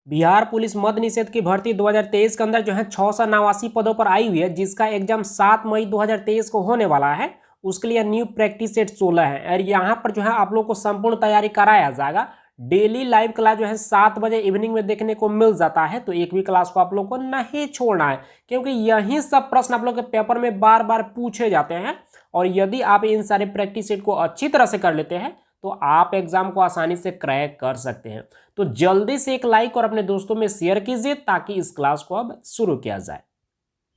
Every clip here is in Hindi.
बिहार पुलिस मद्य निषेध की भर्ती 2023 के अंदर जो है 689 पदों पर आई हुई है, जिसका एग्जाम 7 मई 2023 को होने वाला है। उसके लिए न्यू प्रैक्टिस सेट 16 है और यहाँ पर जो है आप लोग को संपूर्ण तैयारी कराया जाएगा। डेली लाइव क्लास जो है 7 बजे इवनिंग में देखने को मिल जाता है, तो एक भी क्लास को आप लोग को नहीं छोड़ना है, क्योंकि यही सब प्रश्न आप लोग के पेपर में बार बार पूछे जाते हैं। और यदि आप इन सारे प्रैक्टिस सेट को अच्छी तरह से कर लेते हैं तो आप एग्जाम को आसानी से क्रैक कर सकते हैं। तो जल्दी से एक लाइक और अपने दोस्तों में शेयर कीजिए ताकि इस क्लास को अब शुरू किया जाए।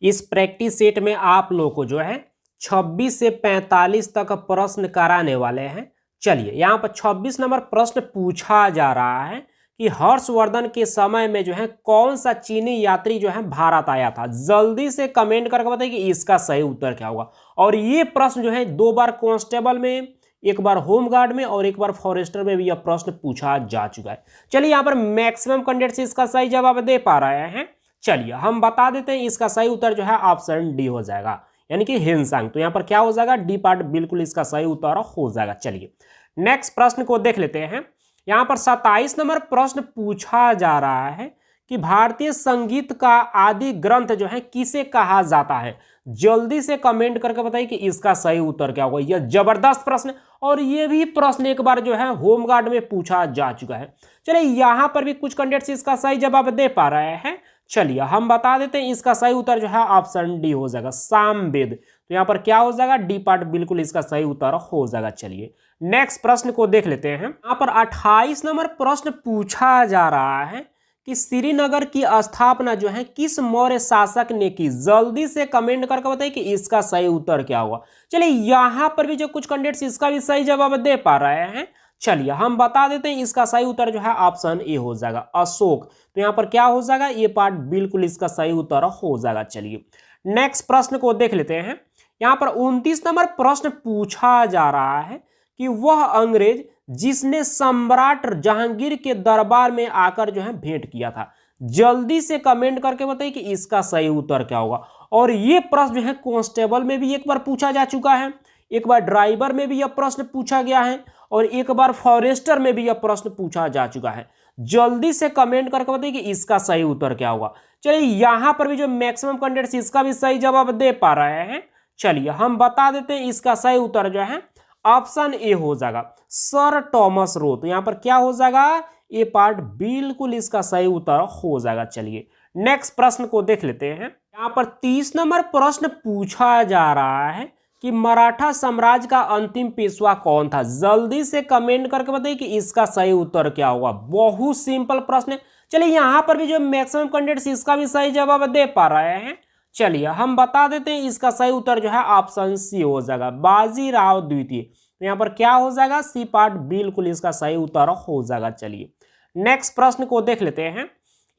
इस प्रैक्टिस सेट में आप लोग को जो है 26 से 45 तक प्रश्न कराने वाले हैं। चलिए, यहाँ पर 26 नंबर प्रश्न पूछा जा रहा है कि हर्षवर्धन के समय में जो है कौन सा चीनी यात्री जो है भारत आया था। जल्दी से कमेंट करके बताइए कि इसका सही उत्तर क्या होगा। और ये प्रश्न जो है 2 बार कांस्टेबल में, एक बार होमगार्ड में और एक बार फॉरेस्टर में भी यह प्रश्न पूछा जा चुका है। चलिए, यहाँ पर मैक्सिमम कैंडिडेट्स इसका सही जवाब दे पा रहे हैं। चलिए हम बता देते हैं, इसका सही उत्तर जो है ऑप्शन डी हो जाएगा, यानी कि हिंसांग। तो यहाँ पर क्या हो जाएगा, डी पार्ट बिल्कुल इसका सही उत्तर हो जाएगा। चलिए नेक्स्ट प्रश्न को देख लेते हैं। यहाँ पर 27 नंबर प्रश्न पूछा जा रहा है कि भारतीय संगीत का आदि ग्रंथ जो है किसे कहा जाता है। जल्दी से कमेंट करके बताइए कि इसका सही उत्तर क्या होगा। यह जबरदस्त प्रश्न, और यह भी प्रश्न एक बार जो है होमगार्ड में पूछा जा चुका है। चलिए, यहां पर भी कुछ कैंडिडेट्स इसका सही जवाब दे पा रहे हैं। चलिए हम बता देते हैं, इसका सही उत्तर जो है ऑप्शन डी हो जाएगा, सामवेद। तो यहाँ पर क्या हो जाएगा, डी पार्ट बिल्कुल इसका सही उत्तर हो जाएगा। चलिए नेक्स्ट प्रश्न को देख लेते हैं। यहाँ पर 28 नंबर प्रश्न पूछा जा रहा है कि श्रीनगर की स्थापना जो है किस मौर्य शासक ने की। जल्दी से कमेंट करके बताइए कि इसका सही उत्तर क्या होगा। चलिए, यहां पर भी जो कुछ कैंडिडेट्स इसका भी सही जवाब दे पा रहे हैं। चलिए हम बता देते हैं, इसका सही उत्तर जो है ऑप्शन ए हो जाएगा, अशोक। तो यहाँ पर क्या हो जाएगा, ये पार्ट बिल्कुल इसका सही उत्तर हो जाएगा। चलिए नेक्स्ट प्रश्न को देख लेते हैं। यहाँ पर 29 नंबर प्रश्न पूछा जा रहा है कि वह अंग्रेज जिसने सम्राट जहांगीर के दरबार में आकर जो है भेंट किया था। जल्दी से कमेंट करके बताइए कि इसका सही उत्तर क्या होगा। और ये प्रश्न जो है कांस्टेबल में भी एक बार पूछा जा चुका है, एक बार ड्राइवर में भी यह प्रश्न पूछा गया है, और एक बार फॉरेस्टर में भी यह प्रश्न पूछा जा चुका है। जल्दी से कमेंट करके बताइए कि इसका सही उत्तर क्या होगा। चलिए, यहां पर भी जो मैक्सिमम कैंडिडेट्स इसका भी सही जवाब दे पा रहे हैं। चलिए हम बता देते हैं, इसका सही उत्तर जो है ऑप्शन ए हो जाएगा, सर टॉमस रो। तो यहां पर क्या हो जाएगा, ये पार्ट बिल्कुल इसका सही उत्तर हो जाएगा। चलिए नेक्स्ट प्रश्न को देख लेते हैं। यहां पर 30 नंबर प्रश्न पूछा जा रहा है कि मराठा साम्राज्य का अंतिम पेशवा कौन था। जल्दी से कमेंट करके बताइए कि इसका सही उत्तर क्या होगा। बहुत सिंपल प्रश्न है। चलिए, यहां पर भी जो मैक्सिमम कैंडिडेट्स इसका भी सही जवाब दे पा रहे हैं। चलिए हम बता देते हैं, इसका सही उत्तर जो है ऑप्शन सी हो जाएगा, बाजीराव द्वितीय। तो यहाँ पर क्या हो जाएगा, सी पार्ट बिल्कुल इसका सही उत्तर हो जाएगा। चलिए नेक्स्ट प्रश्न को देख लेते हैं।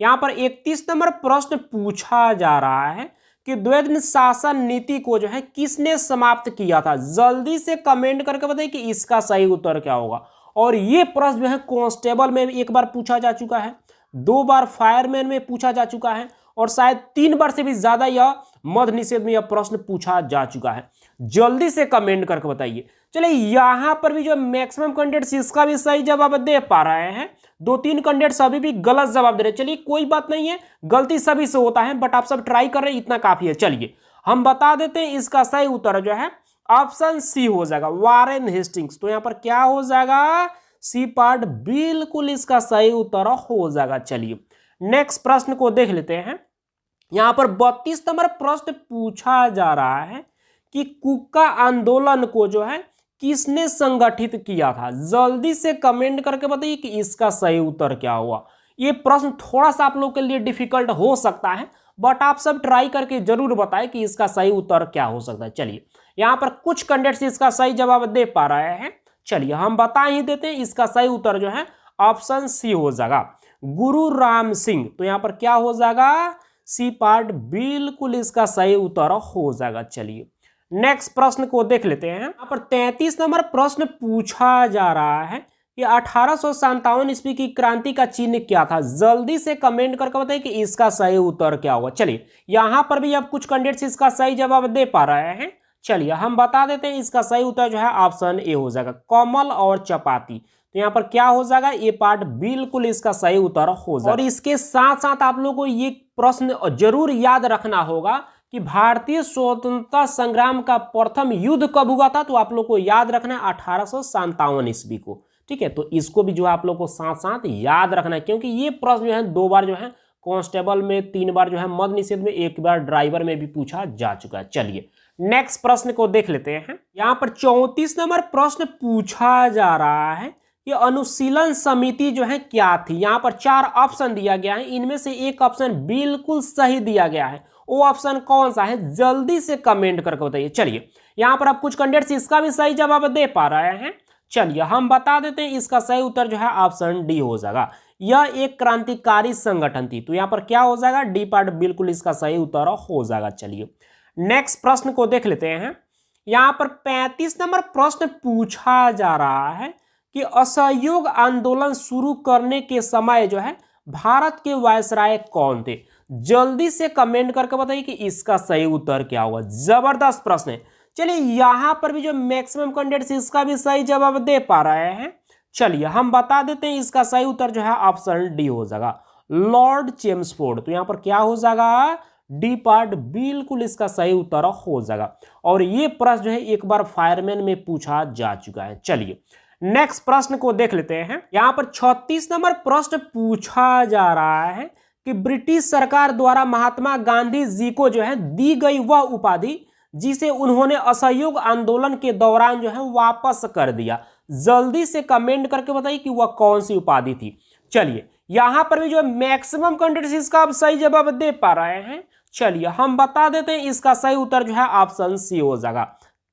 यहाँ पर 31 नंबर प्रश्न पूछा जा रहा है कि द्वैध शासन नीति को जो है किसने समाप्त किया था। जल्दी से कमेंट करके बताइए कि इसका सही उत्तर क्या होगा। और ये प्रश्न जो है कांस्टेबल में एक बार पूछा जा चुका है, 2 बार फायरमैन में पूछा जा चुका है, और शायद 3 बार से भी ज्यादा यह मद्य निषेध में यह प्रश्न पूछा जा चुका है। जल्दी से कमेंट करके बताइए। चलिए, यहां पर भी जो मैक्सिमम कैंडिडेट्स इसका भी सही जवाब दे पा रहे हैं। 2-3 कैंडिडेट्स अभी भी गलत जवाब दे रहे हैं। चलिए कोई बात नहीं है, गलती सभी से होता है, बट आप सब ट्राई कर रहे हैं, इतना काफी है। चलिए हम बता देते हैं, इसका सही उत्तर जो है ऑप्शन सी हो जाएगा, वारेन हेस्टिंग्स। तो यहां पर क्या हो जाएगा, सी पार्ट बिल्कुल इसका सही उत्तर हो जाएगा। चलिए नेक्स्ट प्रश्न को देख लेते हैं। यहां पर 32 नंबर प्रश्न पूछा जा रहा है कि कुक्का आंदोलन को जो है किसने संगठित किया था। जल्दी से कमेंट करके बताइए कि इसका सही उत्तर क्या हुआ। ये प्रश्न थोड़ा सा आप लोग के लिए डिफिकल्ट हो सकता है, बट आप सब ट्राई करके जरूर बताएं कि इसका सही उत्तर क्या हो सकता है। चलिए, यहां पर कुछ कैंडिडेट्स इसका सही जवाब दे पा रहे हैं। चलिए हम बता ही देते हैं, इसका सही उत्तर जो है ऑप्शन सी हो जाएगा, गुरु राम सिंह। तो यहां पर क्या हो जाएगा, सी पार्ट बिल्कुल इसका सही उत्तर हो जाएगा। चलिए नेक्स्ट प्रश्न को देख लेते हैं। यहाँ पर 33 नंबर प्रश्न पूछा जा रहा है कि 1857 ईस्वी की क्रांति का चिन्ह क्या था। जल्दी से कमेंट करके बताइए कि इसका सही उत्तर क्या होगा। चलिए, यहां पर भी अब कुछ कैंडिडेट्स इसका सही जवाब दे पा रहे हैं। चलिए हम बता देते हैं, इसका सही उत्तर जो है ऑप्शन ए हो जाएगा, कमल और चपाती। तो यहाँ पर क्या हो जाएगा, ये पार्ट बिल्कुल इसका सही उत्तर हो जाएगा। और इसके साथ साथ आप लोगों को ये प्रश्न जरूर याद रखना होगा कि भारतीय स्वतंत्रता संग्राम का प्रथम युद्ध कब हुआ था, तो आप लोग को याद रखना है 1857 ईस्वी को। ठीक है, तो इसको भी जो है आप लोग को साथ साथ याद रखना है, क्योंकि ये प्रश्न जो है 2 बार जो है कांस्टेबल में, 3 बार जो है मद्य निषेध में, 1 बार ड्राइवर में भी पूछा जा चुका है। चलिए नेक्स्ट प्रश्न को देख लेते हैं। यहाँ पर 34 नंबर प्रश्न पूछा जा रहा है कि अनुशीलन समिति जो है क्या थी। यहाँ पर 4 ऑप्शन दिया गया है, इनमें से एक ऑप्शन बिल्कुल सही दिया गया है। वो ऑप्शन कौन सा है, जल्दी से कमेंट करके बताइए। चलिए यहाँ पर आप कुछ कैंडिडेट्स इसका भी सही जवाब दे पा रहे हैं। चलिए हम बता देते हैं, इसका सही उत्तर जो है ऑप्शन डी हो जाएगा। यह एक क्रांतिकारी संगठन थी, तो यहाँ पर क्या हो जाएगा, डी पार्ट बिल्कुल इसका सही उत्तर हो जाएगा। चलिए नेक्स्ट प्रश्न को देख लेते हैं। यहाँ पर 35 नंबर प्रश्न पूछा जा रहा है कि असहयोग आंदोलन शुरू करने के समय जो है भारत के वायसराय कौन थे। जल्दी से कमेंट करके बताइए कि इसका सही उत्तर क्या होगा। जबरदस्त प्रश्न है। चलिए यहाँ पर भी जो मैक्सिमम कैंडिडेट्स इसका भी सही जवाब दे पा रहे हैं। चलिए हम बता देते हैं, इसका सही उत्तर जो है ऑप्शन डी हो जाएगा, लॉर्ड चेम्सफोर्ड। तो यहाँ पर क्या हो जाएगा, डी पार्ट बिल्कुल इसका सही उत्तर हो जाएगा। और ये प्रश्न जो है एक बार फायरमैन में पूछा जा चुका है। चलिए नेक्स्ट प्रश्न को देख लेते हैं। यहाँ पर 36 नंबर प्रश्न पूछा जा रहा है कि ब्रिटिश सरकार द्वारा महात्मा गांधी जी को जो है दी गई वह उपाधि जिसे उन्होंने असहयोग आंदोलन के दौरान जो है वापस कर दिया। जल्दी से कमेंट करके बताइए कि वह कौन सी उपाधि थी। चलिए यहां पर भी जो मैक्सिमम कैंडिडेट्स इसका आप सही जवाब दे पा रहे हैं। चलिए हम बता देते हैं, इसका सही उत्तर जो है ऑप्शन सी हो जाएगा,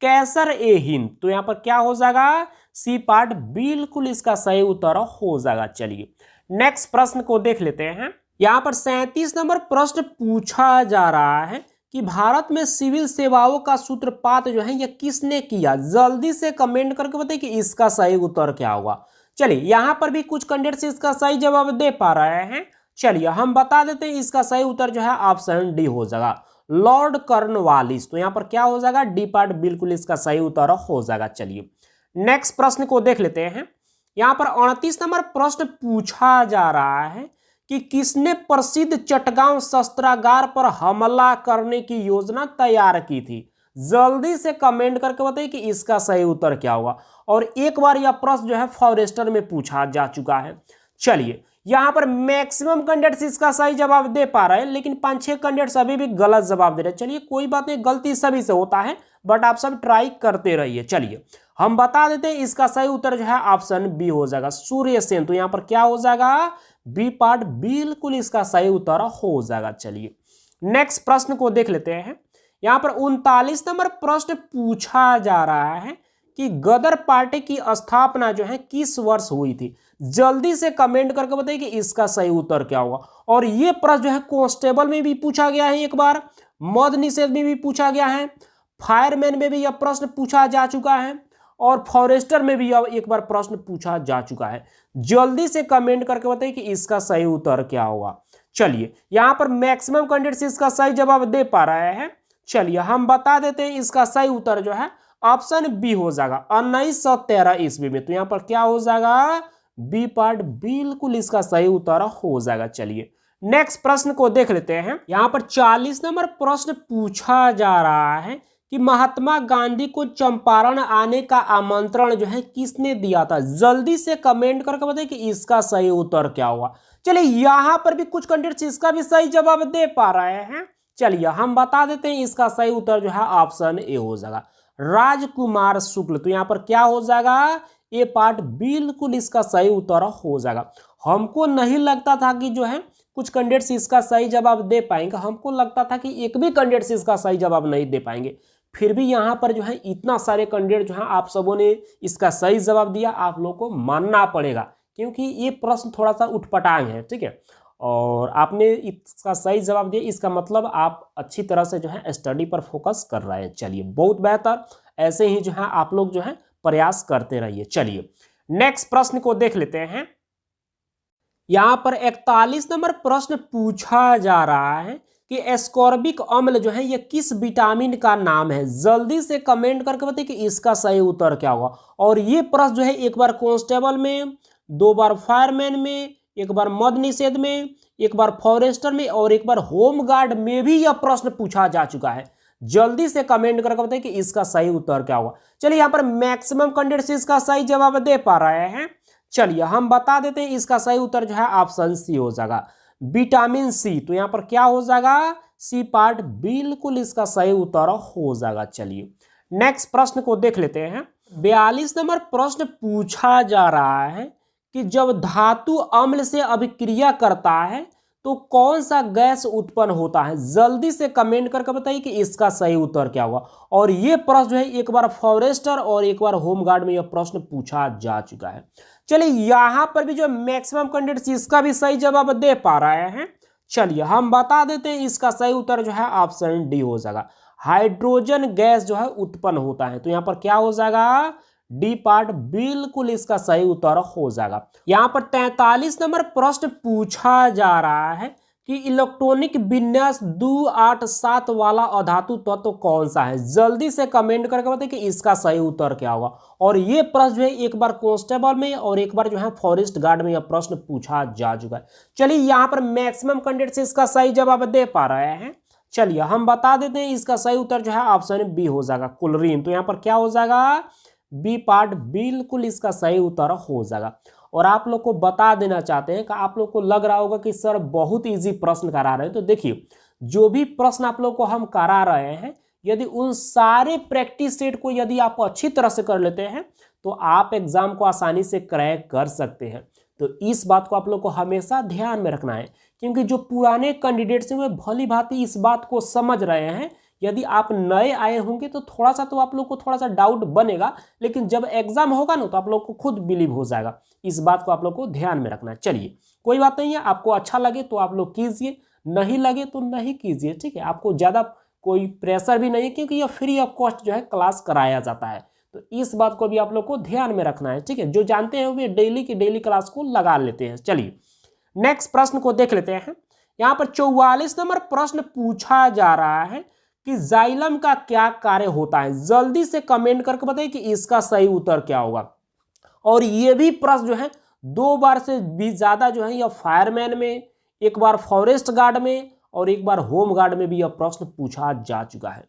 कैसर ए हिंद। तो यहां पर क्या हो जाएगा, सी पार्ट बिल्कुल इसका सही उत्तर हो जाएगा। चलिए नेक्स्ट प्रश्न को देख लेते हैं। यहां पर 37 नंबर प्रश्न पूछा जा रहा है कि भारत में सिविल सेवाओं का सूत्रपात जो है यह किसने किया। जल्दी से कमेंट करके बताइए कि इसका सही उत्तर क्या होगा। चलिए यहां पर भी कुछ कैंडिडेट्स इसका सही जवाब दे पा रहे हैं। चलिए हम बता देते हैं, इसका सही उत्तर जो है ऑप्शन डी हो जाएगा, लॉर्ड कॉर्नवालिस। तो यहां पर क्या हो जाएगा, डी पार्ट बिल्कुल इसका सही उत्तर हो जाएगा। चलिए नेक्स्ट प्रश्न को देख लेते हैं। यहां पर 38 नंबर प्रश्न पूछा जा रहा है कि किसने प्रसिद्ध चटगांव शस्त्रागार पर हमला करने की योजना तैयार की थी। जल्दी से कमेंट करके बताइए कि इसका सही उत्तर क्या होगा। और एक बार यह प्रश्न जो है फॉरेस्टर में पूछा जा चुका है। चलिए यहां पर मैक्सिमम कैंडिडेट्स इसका सही जवाब दे पा रहे हैं, लेकिन 5-6 कैंडिडेट्स अभी भी गलत जवाब दे रहे हैं। चलिए कोई बात नहीं, गलती सभी से होता है, बट आप सब ट्राई करते रहिए। चलिए हम बता देते हैं, इसका सही उत्तर जो है ऑप्शन बी हो जाएगा, सूर्य सेन। तो यहां पर क्या हो जाएगा, बी पार्ट बिल्कुल इसका सही उत्तर हो जाएगा। चलिए नेक्स्ट प्रश्न को देख लेते हैं। यहां पर 39 नंबर प्रश्न पूछा जा रहा है कि गदर पार्टी की स्थापना जो है किस वर्ष हुई थी। जल्दी से कमेंट करके बताइए कि इसका सही उत्तर क्या होगा। और यह प्रश्न जो है कांस्टेबल में भी पूछा गया है, एक बार मद्य निषेध में भी पूछा गया है, फायरमैन में भी यह प्रश्न पूछा जा चुका है, और फॉरेस्टर में भी एक बार प्रश्न पूछा जा चुका है। जल्दी से कमेंट करके बताइए कि इसका सही उत्तर क्या होगा। चलिए यहां पर मैक्सिमम कैंडिडेट्स इसका सही जवाब दे पा रहे हैं। चलिए हम बता देते हैं, इसका सही उत्तर जो है ऑप्शन बी हो जाएगा, 1913 ईस्वी में। तो यहां पर क्या हो जाएगा, बी पार्ट बिल्कुल इसका सही उत्तर हो जाएगा। चलिए नेक्स्ट प्रश्न को देख लेते हैं। यहां पर 40 नंबर प्रश्न पूछा जा रहा है कि महात्मा गांधी को चंपारण आने का आमंत्रण जो है किसने दिया था। जल्दी से कमेंट करके बताइए कि इसका सही उत्तर क्या होगा। चलिए यहां पर भी कुछ कैंडिडेट्स इसका भी सही जवाब दे पा रहे हैं। चलिए हम बता देते हैं, इसका सही उत्तर जो है ऑप्शन ए हो जाएगा, राजकुमार शुक्ल। तो यहां पर क्या हो जाएगा, ये पार्ट बिल्कुल इसका सही उत्तर हो जाएगा। हमको नहीं लगता था कि जो है कुछ कैंडिडेट्स इसका सही जवाब दे पाएंगे, हमको लगता था कि एक भी कैंडिडेट्स इसका सही जवाब नहीं दे पाएंगे। फिर भी यहाँ पर जो है इतना सारे कैंडिडेट जो है आप सबों ने इसका सही जवाब दिया, आप लोग को मानना पड़ेगा, क्योंकि ये प्रश्न थोड़ा सा उठपटांग है। ठीक है, और आपने इसका सही जवाब दिया, इसका मतलब आप अच्छी तरह से जो है स्टडी पर फोकस कर रहे हैं। चलिए बहुत बेहतर, ऐसे ही जो है आप लोग जो है प्रयास करते रहिए। चलिए नेक्स्ट प्रश्न को देख लेते हैं। यहाँ पर 41 नंबर प्रश्न पूछा जा रहा है कि एस्कॉर्बिक अम्ल जो है ये किस विटामिन का नाम है। जल्दी से कमेंट करके बताइए कि इसका सही उत्तर क्या होगा। और ये प्रश्न जो है एक बार कांस्टेबल में, 2 बार फायरमैन में, एक बार मद निषेध में, एक बार फॉरेस्टर में और एक बार होमगार्ड में भी यह प्रश्न पूछा जा चुका है। जल्दी से कमेंट करके बताइए कि इसका सही उत्तर क्या होगा। चलिए यहाँ पर मैक्सिमम कैंडिडेट्स इसका सही जवाब दे पा रहे हैं। चलिए हम बता देते हैं, इसका सही उत्तर जो है ऑप्शन सी हो जाएगा, विटामिन सी। तो यहाँ पर क्या हो जाएगा, सी पार्ट बिल्कुल इसका सही उत्तर हो जाएगा। चलिए नेक्स्ट प्रश्न को देख लेते हैं। 42 नंबर प्रश्न पूछा जा रहा है कि जब धातु अम्ल से अभिक्रिया करता है तो कौन सा गैस उत्पन्न होता है। जल्दी से कमेंट करके बताइए कि इसका सही उत्तर क्या होगा। और यह प्रश्न जो है एक बार फॉरेस्टर और एक बार होमगार्ड में यह प्रश्न पूछा जा चुका है। चलिए यहां पर भी जो मैक्सिमम कैंडिडेट्स इसका भी सही जवाब दे पा रहे हैं। चलिए हम बता देते हैं, इसका सही उत्तर जो है ऑप्शन डी हो जाएगा, हाइड्रोजन गैस जो है उत्पन्न होता है। तो यहां पर क्या हो जाएगा, डी पार्ट बिल्कुल इसका सही उत्तर हो जाएगा। यहां पर 43 नंबर प्रश्न पूछा जा रहा है कि इलेक्ट्रॉनिक विन्यास 287 वाला अधातु तत्व कौन सा है। जल्दी से कमेंट करके बताइए कि इसका सही उत्तर क्या होगा। और ये प्रश्न जो है एक बार कांस्टेबल में और एक बार जो है फॉरेस्ट गार्ड में यह प्रश्न पूछा जा चुका है। चलिए यहाँ पर मैक्सिमम कैंडिडेट्स इसका सही जवाब दे पा रहे हैं। चलिए हम बता देते हैं, इसका सही उत्तर जो है ऑप्शन बी हो जाएगा, क्लोरीन। तो यहाँ पर क्या हो जाएगा, बी पार्ट बिल्कुल इसका सही उत्तर हो जाएगा। और आप लोग को बता देना चाहते हैं कि आप लोग को लग रहा होगा कि सर बहुत इजी प्रश्न करा रहे हैं। तो देखिए जो भी प्रश्न आप लोग को हम करा रहे हैं, यदि उन सारे प्रैक्टिस सेट को यदि आप अच्छी तरह से कर लेते हैं तो आप एग्जाम को आसानी से क्रैक कर सकते हैं। तो इस बात को आप लोग को हमेशा ध्यान में रखना है, क्योंकि जो पुराने कैंडिडेट्स हैं वे भली भांति इस बात को समझ रहे हैं। यदि आप नए आए होंगे तो थोड़ा सा तो आप लोग को थोड़ा सा डाउट बनेगा, लेकिन जब एग्जाम होगा ना तो आप लोग को खुद बिलीव हो जाएगा। इस बात को आप लोग को ध्यान में रखना है। चलिए कोई बात नहीं है, आपको अच्छा लगे तो आप लोग कीजिए, नहीं लगे तो नहीं कीजिए, ठीक है। आपको ज़्यादा कोई प्रेशर भी नहीं है, क्योंकि यह फ्री ऑफ कॉस्ट जो है क्लास कराया जाता है। तो इस बात को भी आप लोग को ध्यान में रखना है, ठीक है। जो जानते हैं वे डेली की डेली क्लास को लगा लेते हैं। चलिए नेक्स्ट प्रश्न को देख लेते हैं। यहाँ पर 44 नंबर प्रश्न पूछा जा रहा है कि जाइलम का क्या कार्य होता है। जल्दी से कमेंट करके बताइए कि इसका सही उत्तर क्या होगा। और ये भी प्रश्न जो है 2 बार से भी ज्यादा जो है यह फायरमैन में, एक बार फॉरेस्ट गार्ड में और एक बार होम गार्ड में भी यह प्रश्न पूछा जा चुका है।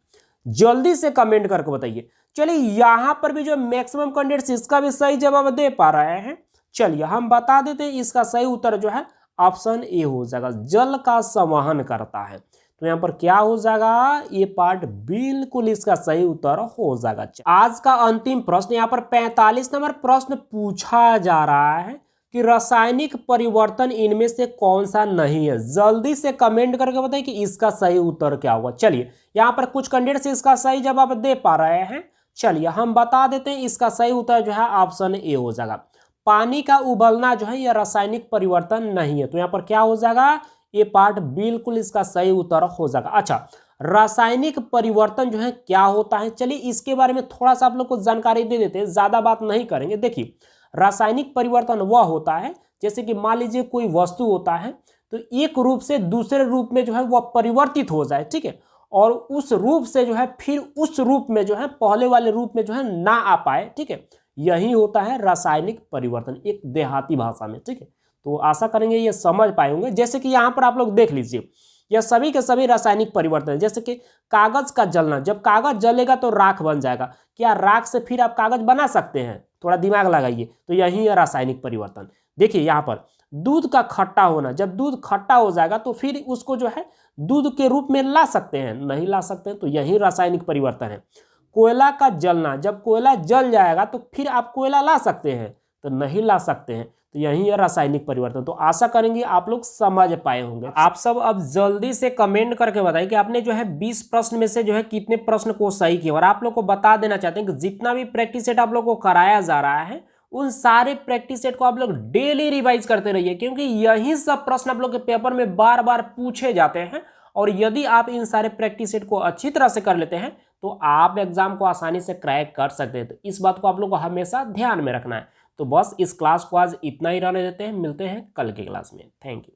जल्दी से कमेंट करके बताइए। चलिए यहां पर भी जो मैक्सिमम कैंडिडेट्स इसका भी सही जवाब दे पा रहे हैं। चलिए हम बता देते हैं, इसका सही उत्तर जो है ऑप्शन ए हो जाएगा, जल का संवहन करता है। तो यहाँ पर क्या हो जाएगा, ये पार्ट बिल्कुल इसका सही उत्तर हो जाएगा। आज का अंतिम प्रश्न यहाँ पर 45 नंबर प्रश्न पूछा जा रहा है कि रासायनिक परिवर्तन इनमें से कौन सा नहीं है। जल्दी से कमेंट करके बताइए कि इसका सही उत्तर क्या होगा। चलिए यहाँ पर कुछ कैंडिडेट्स इसका सही जवाब दे पा रहे हैं। चलिए हम बता देते हैं, इसका सही उत्तर जो है ऑप्शन ए हो जाएगा, पानी का उबलना जो है यह रासायनिक परिवर्तन नहीं है। तो यहाँ पर क्या हो जाएगा, ये पार्ट बिल्कुल इसका सही उत्तर हो जाएगा। अच्छा, रासायनिक परिवर्तन जो है क्या होता है, चलिए इसके बारे में थोड़ा सा आप लोग को जानकारी दे देते हैं, ज्यादा बात नहीं करेंगे। देखिए रासायनिक परिवर्तन वह होता है, जैसे कि मान लीजिए कोई वस्तु होता है तो एक रूप से दूसरे रूप में जो है वह परिवर्तित हो जाए, ठीक है, और उस रूप से जो है फिर उस रूप में जो है पहले वाले रूप में जो है ना आ पाए, ठीक है, यही होता है रासायनिक परिवर्तन, एक देहाती भाषा में, ठीक है। तो आशा करेंगे ये समझ पाए होंगे। जैसे कि यहाँ पर आप लोग देख लीजिए, यह सभी के सभी रासायनिक परिवर्तन है। जैसे कि कागज का जलना, जब कागज जलेगा तो राख बन जाएगा, क्या राख से फिर आप कागज बना सकते हैं, थोड़ा दिमाग लगाइए। तो यही है रासायनिक परिवर्तन। देखिए यहाँ पर दूध का खट्टा होना, जब दूध खट्टा हो जाएगा तो फिर उसको जो है दूध के रूप में ला सकते हैं, नहीं ला सकते हैं, तो यही रासायनिक परिवर्तन है। कोयला का जलना, जब कोयला जल जाएगा तो फिर आप कोयला ला सकते हैं, तो नहीं ला सकते हैं, तो यही है रासायनिक परिवर्तन। तो आशा करेंगे आप लोग समझ पाए होंगे। आप सब अब जल्दी से कमेंट करके बताइए कि आपने जो है 20 प्रश्न में से जो है कितने प्रश्न को सही किया। और आप लोग को बता देना चाहते हैं कि जितना भी प्रैक्टिस सेट आप लोग को कराया जा रहा है, उन सारे प्रैक्टिस सेट को आप लोग डेली रिवाइज करते रहिए, क्योंकि यही सब प्रश्न आप लोग के पेपर में बार बार पूछे जाते हैं। और यदि आप इन सारे प्रैक्टिस सेट को अच्छी तरह से कर लेते हैं तो आप एग्जाम को आसानी से क्रैक कर सकते हैं। तो इस बात को आप लोग को हमेशा ध्यान में रखना है। तो बस इस क्लास को आज इतना ही रहने देते हैं, मिलते हैं कल की क्लास में। Thank you.